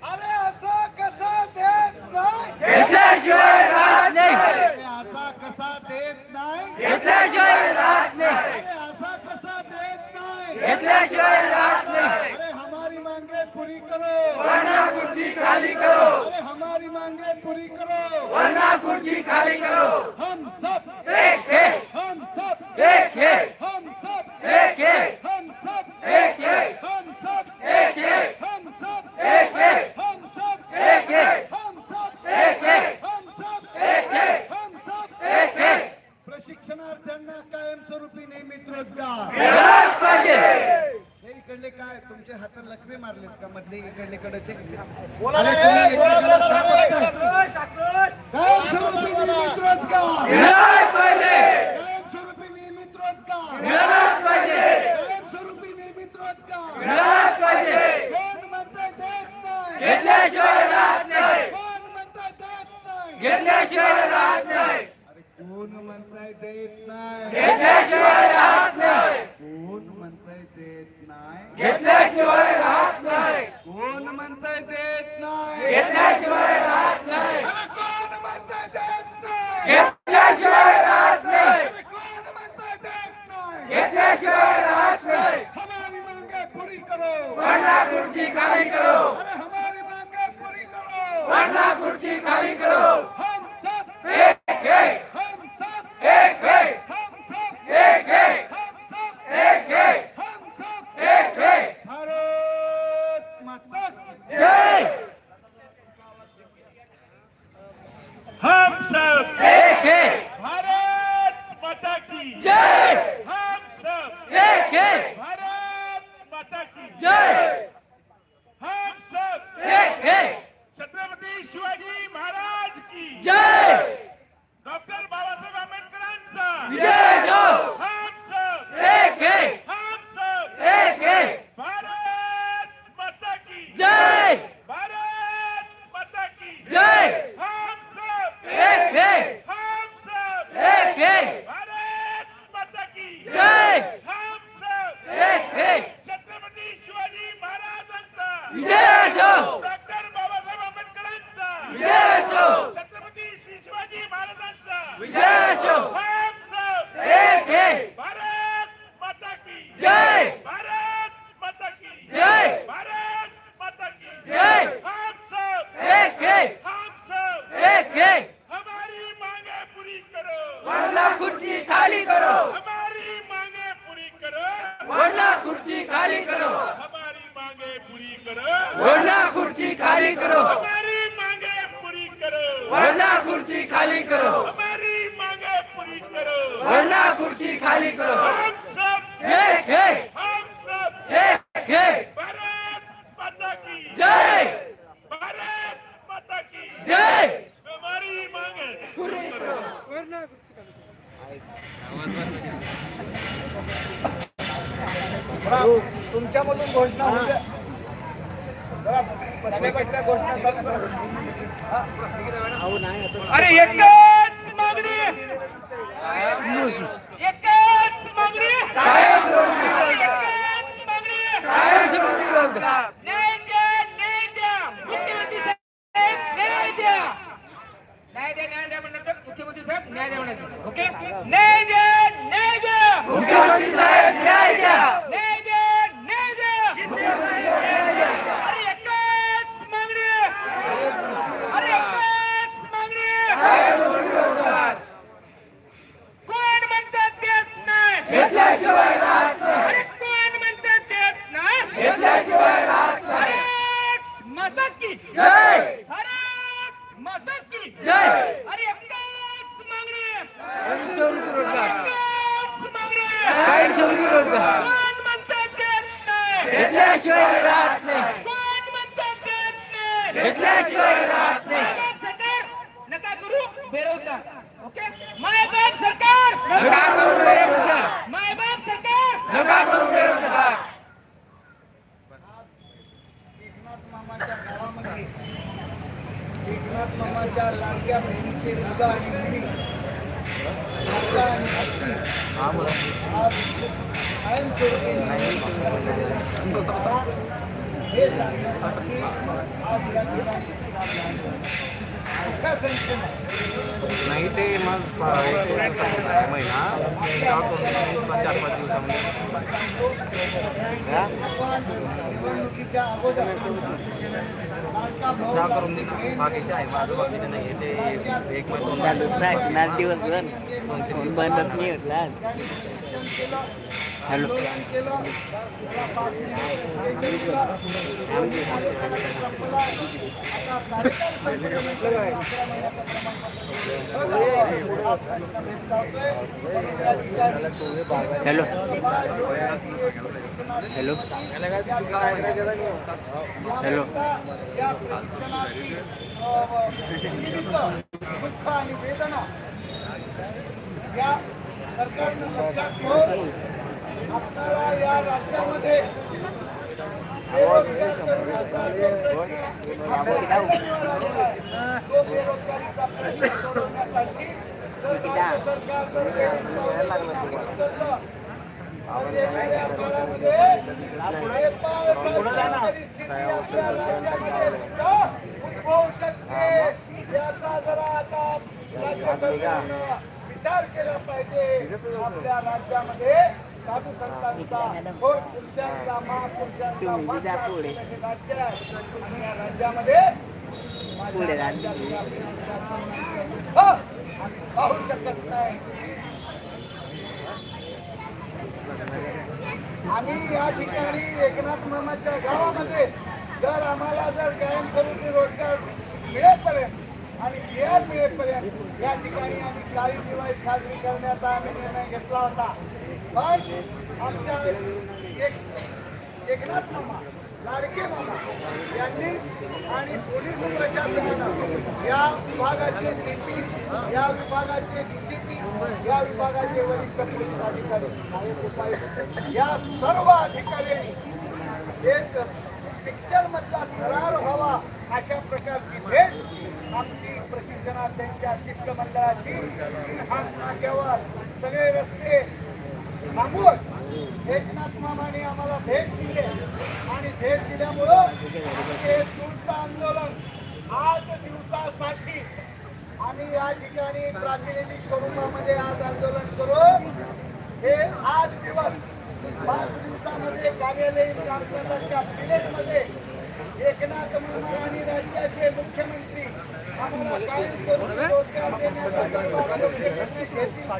Speaker 3: अरे असं कसं देत नाही,
Speaker 2: घेतल्याशिवाय राहत नाही.
Speaker 3: अरे असा कसा देत नाही,
Speaker 2: घेतल्याशिवाय राहत नाही.
Speaker 3: अरे असा कसा देत नाही.
Speaker 2: घेतल्याशिवाय राहत नाही.
Speaker 3: अरे हमारी मांगे पूरी करो,
Speaker 2: वरना कुर्सी खाली करो.
Speaker 3: अरे हमारी मांगे पूरी करो.
Speaker 2: वरना कुर्सी खाली करो.
Speaker 3: हम सब
Speaker 2: एक है,
Speaker 3: हम सब
Speaker 2: एक है,
Speaker 3: हम सब
Speaker 2: एक है,
Speaker 3: हम सब
Speaker 2: एक है,
Speaker 3: हम सब
Speaker 2: एक है,
Speaker 3: हम सब
Speaker 2: एक है,
Speaker 3: हम सब
Speaker 2: एक है,
Speaker 3: हम सब
Speaker 2: एक है,
Speaker 3: हम सब
Speaker 2: एक है,
Speaker 3: हम सब
Speaker 2: एक है.
Speaker 3: प्रशिक्षणार्थ्यांना कायमस्वरूपी नियमित रोजगार.
Speaker 2: मिळालाच पाहिजे.
Speaker 3: हे इकडले काय तुमच्या हातात लकवे मारलेत का? मधले इकडले कडचे कायमस्वरूपी नियमित रोजगार.
Speaker 2: मिळालाच पाहिजे.
Speaker 3: कायमस्वरूपी नियमित रोजगार.
Speaker 2: मिळालाच पाहिजे.
Speaker 3: कायमस्वरूपी नियमित रोजगार.
Speaker 2: मिळालाच पाहिजे.
Speaker 3: कोण म्हणताय देत नाही,
Speaker 2: घेतल्याशिवाय राहत नाही.
Speaker 3: कोण म्हणताय देत नाही.
Speaker 2: घेतल्याशिवाय राहत नाही.
Speaker 3: अरे कोण म्हणताय देत नाही,
Speaker 2: घेतल्याशिवाय राहत नाही.
Speaker 3: कोण म्हणताय देत नाही,
Speaker 2: घेतल्याशिवाय राहत नाही.
Speaker 3: कोण म्हणताय देत नाही.
Speaker 2: घेतल्याशिवाय राहत नाही.
Speaker 3: अरे कोण म्हणताय देत नाही,
Speaker 2: घेतल्याशिवाय राहत नाही.
Speaker 3: अरे कोण म्हणताय देत नाही.
Speaker 2: घेतल्याशिवाय राहत नाही.
Speaker 3: हमारी मांगे पूरी करो,
Speaker 2: वरना कुर्सी खाली करो.
Speaker 3: अरे हमारी मांगे पूरी करो.
Speaker 2: वरना कुर्सी खाली करो.
Speaker 3: हम सब
Speaker 2: एक है,
Speaker 3: हम सब
Speaker 2: एक है,
Speaker 3: हम सब
Speaker 2: एक है,
Speaker 3: हम सब
Speaker 2: एक है,
Speaker 3: हम सब
Speaker 2: एक है.
Speaker 3: भारत माता की
Speaker 2: जय.
Speaker 5: हम सब
Speaker 2: एक है.
Speaker 5: भारत माता की
Speaker 2: जय.
Speaker 5: हम सब
Speaker 2: एक है.
Speaker 5: भारत माता की
Speaker 2: जय.
Speaker 5: हम सब
Speaker 2: एक है.
Speaker 5: छत्रपती शिवाजी महाराज की
Speaker 2: जय.
Speaker 5: डॉक्टर बाबासाहेब आंबेडकरांचा
Speaker 2: विजय असो.
Speaker 5: हम सब
Speaker 2: एक है.
Speaker 5: हम सब
Speaker 2: एक है.
Speaker 5: भारत माता की
Speaker 2: जय.
Speaker 5: भारत माता की
Speaker 2: जय.
Speaker 5: हम सब
Speaker 2: एक है.
Speaker 5: हम सब
Speaker 2: एक है.
Speaker 5: भारत माता की
Speaker 2: जय.
Speaker 5: हम सब
Speaker 2: एक है.
Speaker 5: छत्रपती शिवाजी महाराजांचा
Speaker 2: विजय असो.
Speaker 5: डॉक्टर बाबासाहेब आंबेडकरांचा
Speaker 2: विजय असो.
Speaker 5: छत्रपती श्री शिवाजी महाराजांचा
Speaker 2: विजय असो.
Speaker 5: हम सब
Speaker 2: एक है.
Speaker 5: भारत माता की
Speaker 2: जय.
Speaker 5: भारत माता की
Speaker 2: जय.
Speaker 5: भारत माता की
Speaker 2: जय.
Speaker 5: हम सब
Speaker 2: एक है.
Speaker 5: हम सब
Speaker 2: एक है.
Speaker 5: हमारी मांगे पूरी करो,
Speaker 2: वरना कुर्सी खाली करो.
Speaker 5: हमारी मांगे पूरी करो,
Speaker 2: वरना कुर्सी खाली करो.
Speaker 5: हमारी मांगे पूरी करो,
Speaker 2: वरना कुर्सी खाली करो.
Speaker 5: हमारी मांगे पूरी करो,
Speaker 2: वरना कुर्सी खाली करो.
Speaker 5: हमारी मांगे पूरी करो.
Speaker 2: वरना कुर्सी खाली करो.
Speaker 5: हम सब
Speaker 2: एक है.
Speaker 5: हम सब
Speaker 2: एक है.
Speaker 5: भारत माता की
Speaker 2: जय.
Speaker 5: भारत माता की
Speaker 2: जय.
Speaker 5: हमारी मांगे
Speaker 1: तुमच्यामधून घोषणा होत्या. जरा बसल्या बसल्या घोषणा चालू करा. हा?
Speaker 5: अरे एकच मागणी, एकच मागणी,
Speaker 2: कायम रोजगार.
Speaker 5: एकच मागणी.
Speaker 2: कायम रोजगार.
Speaker 5: न्याय द्या, न्याय द्या. मुख्यमंत्री साहेब न्याय द्या. न्याय द्या, न्याय द्या म्हणलं मुख्यमंत्री साहेब न्याय द्या म्हणायचं. ओके, न्याय द्या, न्याय द्या.
Speaker 2: मुख्यमंत्री साहेब न्याय द्या.
Speaker 5: न्याय द्या, न्याय द्या. अरे एकच मागणी, अरे एकच मागणी.
Speaker 2: कायम रोजगार.
Speaker 5: कोण म्हणतात देत नाही,
Speaker 2: घेतल्याशिवाय राहत नाही.
Speaker 5: अरे कोण म्हणतात देत नाही.
Speaker 2: घेतल्याशिवाय राहत नाही.
Speaker 5: भारत माता की
Speaker 2: जय.
Speaker 5: भारत
Speaker 2: जय
Speaker 5: अरे एकच मागणी
Speaker 2: कायमस्वरूपी रोजगार
Speaker 5: एकच मागणी
Speaker 2: कायमस्वरूपी रोजगार
Speaker 5: कोण म्हणतात देत नाही
Speaker 2: घेतल्याशिवाय राहत नाही
Speaker 5: कोण म्हणतात देत नाही
Speaker 2: घेतल्याशिवाय राहत नाही
Speaker 5: मायबाप सरकार नका करू बेरोजगार ओके मायबाप सरकार
Speaker 2: नका करू बेरोजगार
Speaker 5: मायबाप सरकार
Speaker 2: नका करू बेरोजगार
Speaker 1: एकनाथ मामाच्या गावामध्ये एकनाथ मामाच्या लाडक्या बहिणीचे मुलगा आणि मुली आजा आणि आजी आज कायमस्वरूपी हे सांगण्यासाठी आज या ठिकाणी मोठ्या संख्येनं
Speaker 6: नाही ते मग महिना 4-5 दिवसामध्ये
Speaker 1: आपण निवडणुकीच्या अगोदर लाडका भाऊ
Speaker 6: जा करून देणार बाकीचे आहे माझं बाकीचे नाही आहे ते एक महिना
Speaker 4: चालूच राहणार दिवसभर फोन बंदच नाही होत लहान.
Speaker 1: शिक्षण केलं
Speaker 4: हॅलो.
Speaker 1: आंदोलन केलं त्याला पाठिंबा दिला. दोन्ही कार्यकाळ संपला. आता कार्यकाळ संपल्यानंतर 11 महिन्याचा प्रमाणपत्र हा प्रश्न भेडसावतोय. म्हणून या ठिकाणी
Speaker 4: हॅलो हॅलो हॅलो
Speaker 1: या प्रशिक्षणार्थी दुःख आणि वेदना या सरकारनं लक्षात घेऊन आपल्याला या राज्यामध्ये बेरोजगार तरुणाचा जो प्रश्न आपल्या निवड आलेला आहे, तो बेरोजगारीचा प्रश्न सोडवण्यासाठी जर राज्य सरकार जर उचललं तर येणाऱ्या काळामध्ये नेपाळ सारखी परिस्थिती आपल्या राज्यामध्ये सुद्धा उद्भवू शकते. याचा जरा आता राज्य सरकारनं विचार केला पाहिजे. आपल्या राज्यामध्ये साधू संतांचा पुरुषांचा महापुरुषांचा राज्य आहे आणि या राज्यामध्ये
Speaker 4: पुढे
Speaker 1: आम्ही पाहू शकत नाही. आम्ही या ठिकाणी एकनाथ मामाच्या गावामध्ये जर आम्हाला जर कायमस्वरूपी रोजगार मिळेपर्यंत आणि खेळ मिळेपर्यंत या ठिकाणी आम्ही काळी दिवाळी साजरी करण्याचा आम्ही निर्णय घेतला होता. पण आमच्या एकनाथ मामा लाडके मामा यांनी आणि पोलीस प्रशासनानं या विभागाची स्थिती या विभागाचे डीसीपी या विभागाचे वरिष्ठ पोलीस अधिकारी नायब उपायुक्त या सर्व अधिकाऱ्यांनी एक पिक्चर मधला करार व्हावा अशा प्रकारची भेट आमची प्रशिक्षणार्थ्यांच्या शिष्टमंडळाची हात नाक्यावर सगळे रस्ते थांबवून एकनाथ मामाने आम्हाला भेट दिली आणि भेट दिल्यामुळं हे दूरचं आंदोलन 8 दिवसासाठी आम्ही या ठिकाणी प्रातिनिधिक स्वरूपामध्ये आज आंदोलन करून हे 8 दिवस 5 दिवसामध्ये कार्यालयीन कामकाजाच्या पिरियडमध्ये एकनाथ मामा आणि राज्याचे मुख्यमंत्री आम्हाला कायमस्वरूपी रोजगार देण्याचा योग्य निर्णय घेतील का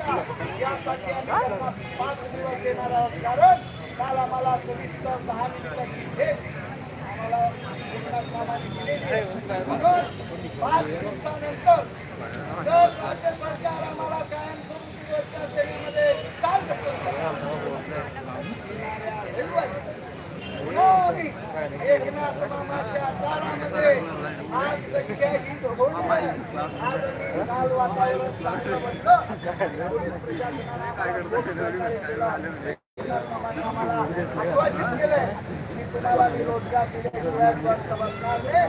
Speaker 1: यासाठी आम्ही त्यांना 5 दिवस देणार आहोत. कारण काल आम्हाला सविस्तर 10 मिनिटाची भेट आम्हाला एकनाथ मामाने दिलेली आहे. म्हणून 5 दिवसानंतर जर राज्य सरकार आम्हाला कायमस्वरूपी रोजगार देण्यामध्ये चाल एकनाथ मामाच्या दारामध्ये आज संख्या ही होऊन आज काल वातावरण चांगलं बनलं. पोलीस प्रशासनाने आम्हाला आश्वासित केलंय की तुम्हाला मी रोजगार दिल्याशिवाय बंद बसणार नाही.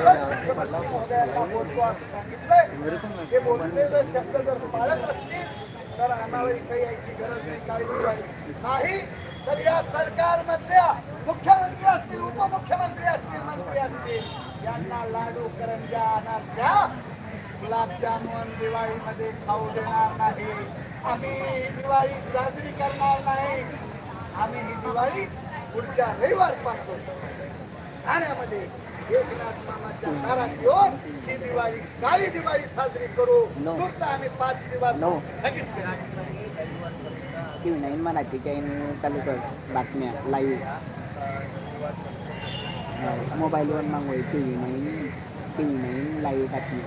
Speaker 1: आपण मुख्यमंत्री महोदयांना बोलतो असं सांगितलंय. हे बोलले जर शब्द जर पाळत असतील तर आम्हाला इथे यायची गरज नाही. काळजी नाही तर या सरकारमधल्या मुख्यमंत्री असतील उपमुख्यमंत्री असतील मंत्री असतील यांना लाडू करंजा अनारशा गुलाबजामुन दिवाळीमध्ये खाऊ देणार नाही. आम्ही ही दिवाळी साजरी करणार नाही. आम्ही ही दिवाळी पुढच्या रविवारपासून ठाण्यामध्ये एकनाथ मामाच्या दारात येऊन ही दिवाळी काळी दिवाळी साजरी करू. फक्त आम्ही 5 दिवस स्थगित
Speaker 4: TV 9 मराठी चॅनल चालू कर बातम्या लाईव्ह मोबाईलवर मागवय TV 9 टी व्ही नाही लाईव्ह टाकली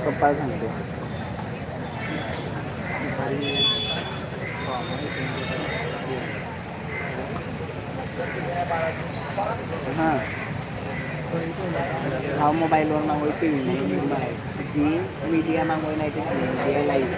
Speaker 4: पप्पा सांगतो हां हा मोबाईलवर मागवली टी व्ही नाही जी मीडिया मागवली नाही ती मीडिया लाईव्ह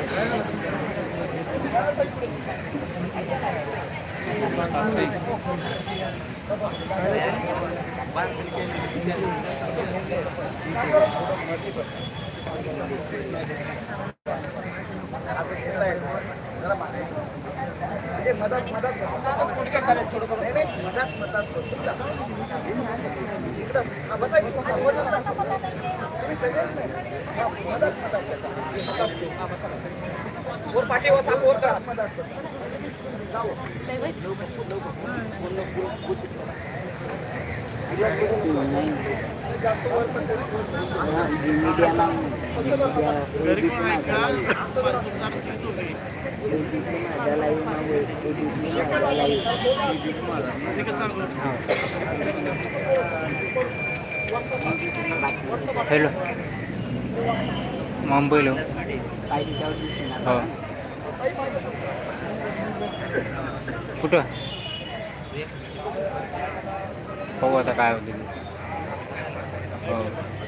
Speaker 4: मीडिया
Speaker 2: हॅलो मुंबईलो हो कुठं हो आता काय होते हो